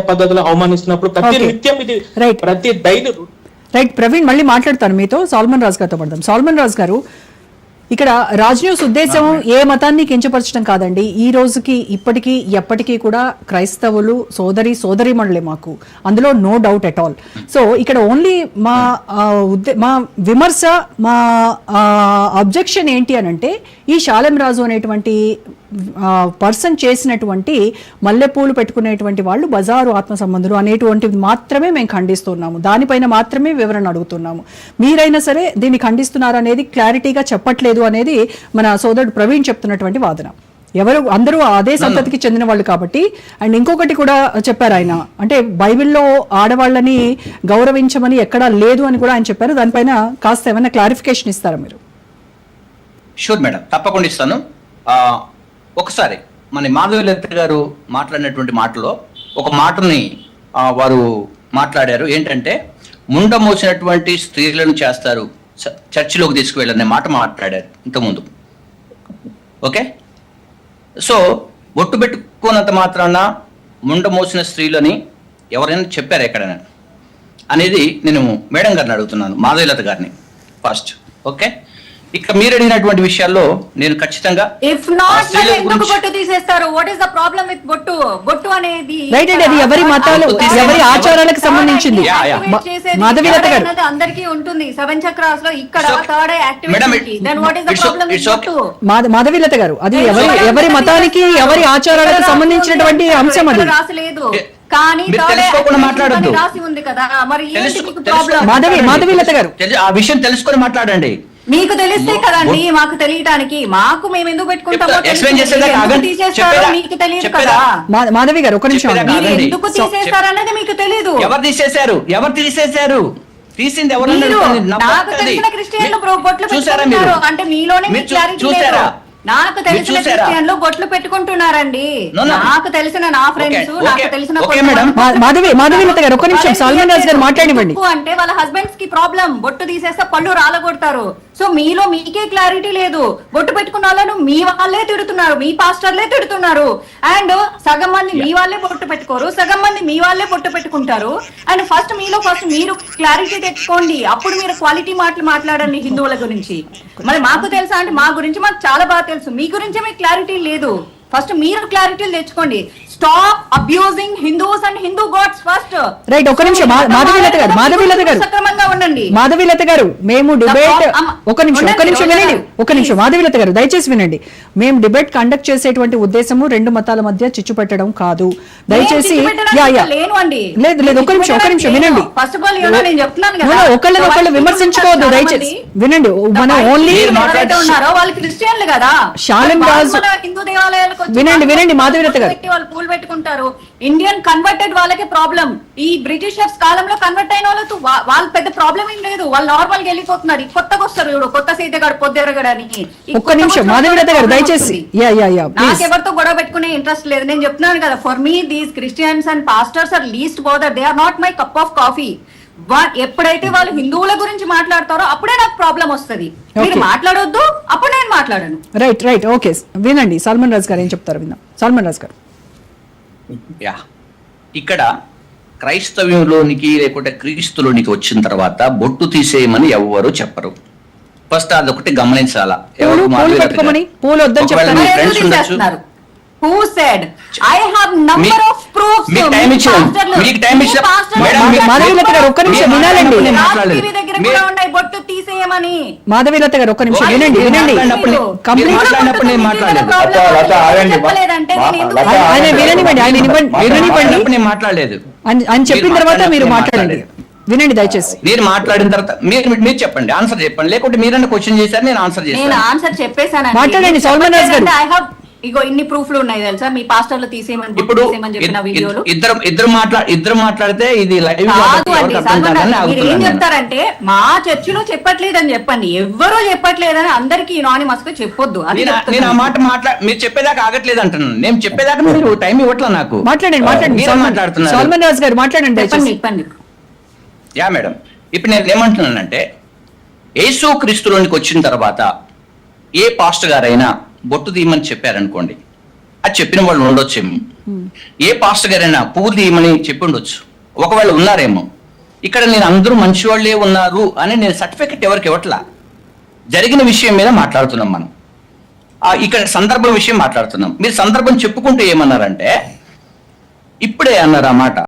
పద్ధతిలో అవమానిస్తున్నప్పుడు ప్రతి నిత్యం ఇది ప్రతి డైలీ రైట్. ప్రవీణ్ మళ్ళీ మాట్లాడతాను మీతో. సాల్మన్ రాజు గారితో పడదాం. సాల్మన్ రాజు గారు, ఇక్కడ రాజ్ న్యూస్ ఉద్దేశం ఏ మతాన్ని కించపరచడం కాదండి. ఈ రోజుకి ఇప్పటికీ ఎప్పటికీ కూడా క్రైస్తవులు సోదరీమణులే మాకు, అందులో no doubt at all. So ఇక్కడ ఓన్లీ మా విమర్శ, మా అబ్జెక్షన్ ఏంటి అని అంటే, ఈ శాలెం రాజు అనేటువంటి పర్సన్ చేసినటువంటి మల్లెపూలు పెట్టుకునేటువంటి వాళ్ళు బజారు ఆత్మ సంబంధులు అనేటువంటివి మాత్రమే మేము ఖండిస్తున్నాము. దానిపైన మాత్రమే వివరణ అడుగుతున్నాము. మీరైనా సరే దీన్ని ఖండిస్తున్నారు అనేది క్లారిటీగా చెప్పట్లేదు అనేది మన సోదరుడు ప్రవీణ్ చెప్తున్నటువంటి వాదన. అందరూ అదే సంతతికి చెందిన వాళ్ళు కాబట్టి. అండ్ ఇంకొకటి కూడా చెప్పారు ఆయన, అంటే బైబిల్లో ఆడవాళ్ళని గౌరవించమని ఎక్కడా లేదు అని కూడా ఆయన చెప్పారు. దానిపైన కాస్త ఏమైనా క్లారిఫికేషన్ ఇస్తారా మీరు? షూర్ మేడం, తప్పకుండా ఇస్తాను. ఒకసారి మన మాధవీలత గారు మాట్లాడినటువంటి మాటలో ఒక మాటని వారు మాట్లాడారు. ఏంటంటే, ముండ మోసినటువంటి స్త్రీలను చేస్తారు, చర్చిలోకి తీసుకువెళ్ళనే మాట మాట్లాడారు ఇంతకుముందు. ఓకే, సో బొట్టు పెట్టుకున్నంత మాత్రాన ముండ మోసిన స్త్రీలని ఎవరైనా చెప్పారు ఎక్కడైనా అనేది నేను మేడం గారిని అడుగుతున్నాను, మాధవీలత గారిని ఫస్ట్. ఓకే, ఇక మీరు అడిగినటువంటి విషయాల్లో నేను ఖచ్చితంగా బొట్టు తీసేస్తారు. What is the problem with బొట్టు? బొట్టు అనేది ఎవరి మతాలు, ఎవరి ఆచారాలకు సంబంధించింది. మాధవీలత గారు, అందరికీ ఉంటుంది 7 చక్రాస్ లో. ఇక్కడ third activity, then what is the problem with బొట్టు? మాధవీలత గారు, అది ఎవరి మతానికి, ఎవరి ఆచారాలకు సంబంధించినటువంటి అంశం. అది రాసలేదు కానీ రాసి ఉంది కదా, మరి మాధవీలత గారు ఆ విషయం తెలుసుకొని మాట్లాడండి. మీకు తెలిస్తే కదండి మాకు తెలియటానికి. మాకు మేము ఎందుకు పెట్టుకుంటామో తీసేస్తారో మీకు తెలియదు కదా. మాధవి గారు ఒక నిమిషం, ఎందుకు తీసేస్తారనేది మీకు తెలియదు. ఎవరు తీసేశారు? తీసింది ఎవరు? నాకు తెలిసిన క్రిస్టియన్లు బొట్లు పెట్టుకుంటున్నారు అంటే మీలోనే మీకు క్లారిటీ లేదు. నాకు తెలిసిన క్రిస్టియన్లు బొట్లు పెట్టుకుంటున్నారండి. నాకు తెలిసిన నా ఫ్రెండ్స్, నాకు తెలిసిన మాధవీలత గారు ఒక నిమిషం, సాల్మన్ రాజు గారు మాట్లాడివ్వండి. అంటే వాళ్ళ హస్బెండ్స్ కి ప్రాబ్లం, బొట్టు తీసేస్తే పళ్ళు రాలగొడతారు. సో మీలో మీకే క్లారిటీ లేదు. బొట్టు పెట్టుకున్న వాళ్ళను మీ వాళ్ళే తిడుతున్నారు, మీ పాస్టర్లే తిడుతున్నారు. అండ్ సగం మంది మీ వాళ్ళే బొట్టు పెట్టుకోరు, సగం మంది మీ వాళ్ళే బొట్టు పెట్టుకుంటారు. అండ్ ఫస్ట్ మీరు క్లారిటీ తెచ్చుకోండి, అప్పుడు మీరు క్వాలిటీ మాటలు మాట్లాడండి హిందువుల గురించి. మరి మాకు తెలుసా అంటే, మా గురించి మాకు చాలా బాగా తెలుసు. మీ గురించి మీకు క్లారిటీ లేదు. ఫస్ట్ మీరు క్లారిటీలు తెచ్చుకోండి. Stop abusing Hindus and Hindu gods first. Right, ఒక నిమిషం మాధవీలత గారు, మేము డిబేట్ ఒక నిమిషం మాధవీలత గారు దయచేసి వినండి. మేము డిబేట్ కండక్ట్ చేసేటువంటి ఉద్దేశము రెండు మతాల మధ్య చిచ్చు పెట్టడం కాదు. దయచేసి లేదు ఒక నిమిషం వినండి. ఒకళ్ళు విమర్శించుకోవద్దు, దయచేసి వినండి. మనం ఓన్లీ శాలెం రాజు వినండి మాధవీలత గారు. పెట్టుకుంటారు. ఇండియన్ కన్వర్టెడ్ వాళ్ళకి ప్రాబ్లం. ఈ బ్రిటిషర్స్ కాలంలో కన్వర్ట్ అయిన వాళ్ళతో వాళ్ళ పెద్ద ప్రాబ్లం ఏం లేదు. వాళ్ళు నార్మల్ గా వెళ్ళిపోతున్నారు. కొత్తగా వస్తారు, ఇప్పుడు కొత్త సీతగాడు పొద్దెరగడని. ఒక్క నిమిషం మాధవీలత గారు దయచేసి. నాకెవరితో గొడవ పెట్టుకునే ఇంట్రెస్ట్ లేదు. నేను చెప్తున్నాను కదా, for me these Christians and pastors are least bother. They are not my cup of coffee. ఎప్పుడైతే వాళ్ళు హిందువుల గురించి మాట్లాడతారో అప్పుడే నాకు ప్రాబ్లం వస్తుంది. మీరు మాట్లాడొద్దు, అప్పుడు నేను మాట్లాడను. రైట్ ఓకే, వినండి సాల్మన్ రాజు గారు ఏం చెప్తారు విందాం. సాల్మన్ రాజు గారు, ఇక్కడ క్రైస్తవ్యంలోనికి లేకుంటే క్రీస్తులోనికి వచ్చిన తర్వాత బొట్టు తీసేయమని ఎవరు చెప్పరు. ఫస్ట్ అదొకటి గమనించాలా. పూలు వద్దని చెప్తారు. Who said? I have number of proofs. మీకు టైం ఇచ్చాను. మాధవీలత గారు ఒక్క నిమిషం వినాలండి. బొట్టు తీసేయమని. మాధవీలత గారు ఒక్క నిమిషం వినండి. ఆయన మాట్లాడలేదు అని చెప్పిన తర్వాత మీరు మాట్లాడండి. వినండి దయచేసి. మీరు మాట్లాడిన తర్వాత మీరు చెప్పండి, ఆన్సర్ చెప్పండి. లేకుంటే మీరన్నా క్వశ్చన్ చేశారు, నేను ఆన్సర్ చేశాను. నేను ఆన్సర్ చెప్పేశాను. మాట్లాడండి సాల్మన్ రాజు గారు. ఇగో ఇన్ని ప్రూఫ్లు ఉన్నాయి తెలుసా, మీ పాస్టర్లు తీసేయమని చెప్పిన వీడియోలు. ఇద్దరు మాట్లాడితే ఇది లైవ్. మీరు ఏం చెప్తారంటే, మా చర్చిలో చెప్పట్లేదని చెప్పండి. ఎవ్వరూ చెప్పట్లేదని అందరికి యునానిమస్ గా చెప్పొద్దు. నేను ఆ మాట మీరు చెప్పేదాకా ఆగట్లేదు అంటున్నాను. నేను చెప్పేదాకా మీరు టైం ఇవ్వట్లా నాకు. మాట్లాడండి సాల్మన్ రాజు గారు, మాట్లాడండి. చెప్పండి. యా మేడం, ఇప్పుడు నేను ఏమంటున్నానంటే, యేసు క్రీస్తులోనికి వచ్చిన తర్వాత ఏ పాస్టర్ గారైనా బొట్టు తీయమని చెప్పారనుకోండి, అది చెప్పిన వాళ్ళు ఉండొచ్చేమో. ఏ పాస్టర్ గారైనా పువ్వులు తీయమని చెప్పి ఉండొచ్చు, ఒకవేళ ఉన్నారేమో. ఇక్కడ నేను అందరూ మంచివాళ్లే ఉన్నారు అని నేను సర్టిఫికెట్ ఎవరికి ఇవ్వట్లా. జరిగిన విషయం మీద మాట్లాడుతున్నాం మనం. ఇక్కడ సందర్భం విషయం మాట్లాడుతున్నాం. మీరు సందర్భం చెప్పుకుంటూ ఏమన్నారంటే, ఇప్పుడే అన్నారు ఆ మాట,